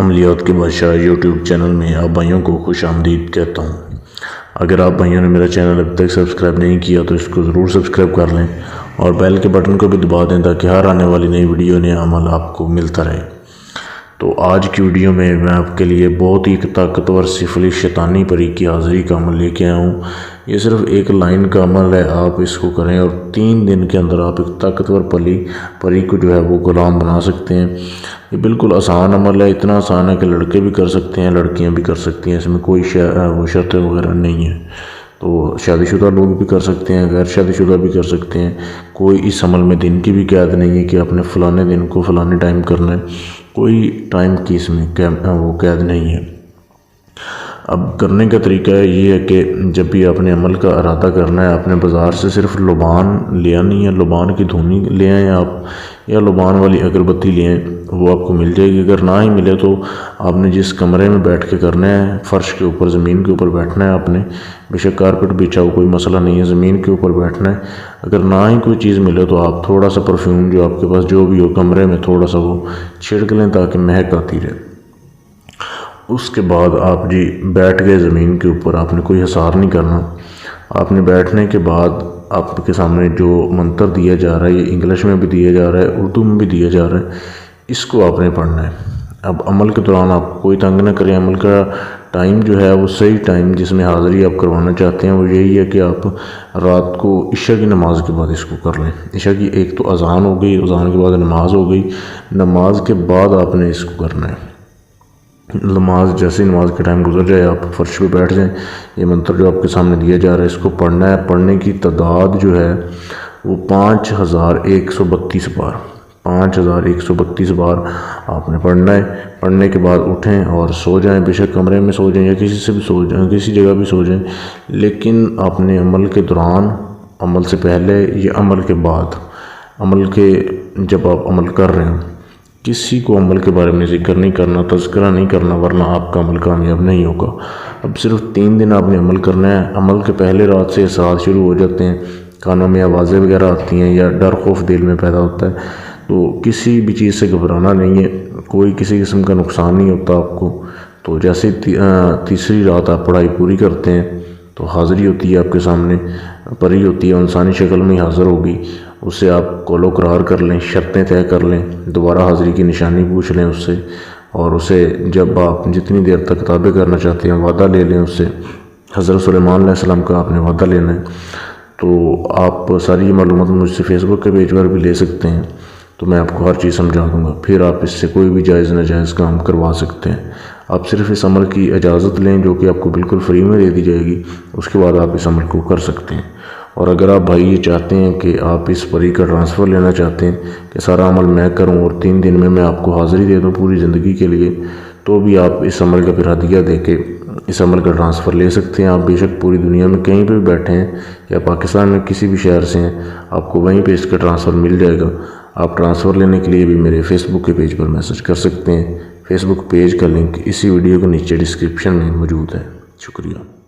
عملیات کے بادشاہ YouTube channel میں آپ بھائیوں کو خوش آمدید کہتا ہوں۔ اگر آپ بھائیوں نے میرا چینل اب تک سبسکرائب نہیں کیا تو اس کو ضرور سبسکرائب کر لیں اور بیل کے بٹن کو بھی دبا دیں تاکہ ہر آنے والی نئی ویڈیو نیا عمل آپ کو ملتا رہے۔ تو آج کی ویڈیو میں آپ کے لیے بہت ہی طاقتور سفلی شیطانی پری کی حاضری کا عمل لے کے آیا ہوں۔ یہ صرف ایک لائن کا عمل ہے، آپ اس کو کریں اور 3 دن کے اندر آپ ایک طاقتور پری کو جو ہے وہ غلام بنا سکتے ہیں۔ یہ بالکل آسان عمل ہے، اتنا آسان ہے کہ لڑکے بھی کر سکتے ہیں، لڑکیاں بھی کر سکتی ہیں، اس میں کوئی شرط وغیرہ نہیں ہے۔ تو شادی شدہ لوگ بھی کر سکتے ہیں، غیر شادی شدہ بھی کر سکتے ہیں۔ کوئی اس عمل میں دن کی بھی قید نہیں ہے کہ آپ نے فلانے دن کو فلانے ٹائم کرنا ہے، کوئی ٹائم کی اس میں وہ قید نہیں ہے۔ اب کرنے کا طریقہ یہ ہے کہ جب بھی آپ نے عمل کا ارادہ کرنا ہے، آپ نے بازار سے صرف لبان لے آنی ہے، لبان کی دھونی لے آئیں آپ، یا لبان والی اگربتی لے آئیں، وہ آپ کو مل جائے گی۔ اگر نہ ہی ملے تو آپ نے جس کمرے میں بیٹھ کے کرنا ہے، فرش کے اوپر زمین کے اوپر بیٹھنا ہے، آپ نے بے شک کارپٹ بچھا ہو کوئی مسئلہ نہیں ہے، زمین کے اوپر بیٹھنا ہے۔ اگر نہ ہی کوئی چیز ملے تو آپ تھوڑا سا پرفیوم جو آپ کے پاس جو بھی ہو کمرے میں تھوڑا سا وہ چھڑک لیں تاکہ مہک آتی رہے۔ اس کے بعد آپ بیٹھ گئے زمین کے اوپر، آپ نے کوئی حسار نہیں کرنا۔ آپ نے بیٹھنے کے بعد آپ کے سامنے جو منتر دیا جا رہا ہے، یہ انگلش میں بھی دیا جا رہا ہے، اردو میں بھی دیا جا رہا ہے، اس کو آپ نے پڑھنا ہے۔ اب عمل کے دوران آپ کوئی تنگ نہ کریں، عمل کا ٹائم جو ہے وہ صحیح ٹائم جس میں حاضری آپ کروانا چاہتے ہیں وہ یہی ہے کہ آپ رات کو عشاء کی نماز کے بعد اس کو کر لیں۔ عشاء کی ایک تو اذان ہو گئی، اذان کے بعد نماز ہو گئی، نماز کے بعد آپ نے اس کو کرنا ہے۔ جیسے نماز کے ٹائم گزر جائے آپ فرش پہ بیٹھ جائیں، یہ منتر جو آپ کے سامنے دیا جا رہا ہے اس کو پڑھنا ہے۔ پڑھنے کی تعداد جو ہے وہ 5132 بار، 5132 بار آپ نے پڑھنا ہے۔ پڑھنے کے بعد اٹھیں اور سو جائیں، بے شک کمرے میں سو جائیں یا کسی سے بھی سو جائیں، کسی جگہ بھی سو جائیں، لیکن آپ نے عمل کے دوران، عمل سے پہلے یا عمل کے بعد، جب آپ عمل کر رہے ہیں کسی کو عمل کے بارے میں ذکر نہیں کرنا، تذکرہ نہیں کرنا، ورنہ آپ کا عمل کامیاب نہیں ہوگا۔ اب صرف 3 دن آپ نے عمل کرنا ہے۔ عمل کے پہلے رات سے احساس شروع ہو جاتے ہیں، کانوں میں آوازیں وغیرہ آتی ہیں یا ڈر خوف دل میں پیدا ہوتا ہے، تو کسی بھی چیز سے گھبرانا نہیں ہے، کوئی کسی قسم کا نقصان نہیں ہوتا آپ کو۔ تو جیسے تیسری رات آپ پڑھائی پوری کرتے ہیں تو حاضری ہوتی ہے آپ کے سامنے، پری ہوتی ہے، انسانی شکل میں حاضر ہوگی، اسے آپ قول و قرار کر لیں، شرطیں طے کر لیں، دوبارہ حاضری کی نشانی پوچھ لیں اس سے، اور اسے جب آپ جتنی دیر تک کتابیں کرنا چاہتے ہیں وعدہ لے لیں اس سے۔ حضرت سلیمان علیہ السلام کا آپ نے وعدہ لینا ہے۔ تو آپ ساری معلومات مجھ سے فیس بک کے پیج پر بھی لے سکتے ہیں، تو میں آپ کو ہر چیز سمجھا دوں گا، پھر آپ اس سے کوئی بھی جائز ناجائز کام کروا سکتے ہیں۔ آپ صرف اس عمل کی اجازت لیں جو کہ آپ کو بالکل فری میں دے دی جائے گی، اس کے بعد آپ اس عمل کو کر سکتے ہیں۔ اور اگر آپ بھائی یہ چاہتے ہیں کہ آپ اس پری کا ٹرانسفر لینا چاہتے ہیں کہ سارا عمل میں کروں اور 3 دن میں آپ کو حاضری دے دوں پوری زندگی کے لیے، تو بھی آپ اس عمل کا پھر ہدیہ دے کے اس عمل کا ٹرانسفر لے سکتے ہیں۔ آپ بے شک پوری دنیا میں کہیں پہ بھی بیٹھے ہیں یا پاکستان میں کسی بھی شہر سے ہیں، آپ کو وہیں پہ اس کا ٹرانسفر مل جائے گا۔ آپ ٹرانسفر لینے کے لیے بھی میرے فیس بک کے پیج پر میسج کر سکتے ہیں۔ فیس بک پیج کا لنک اسی ویڈیو کے نیچے ڈسکرپشن میں موجود ہے۔ شکریہ۔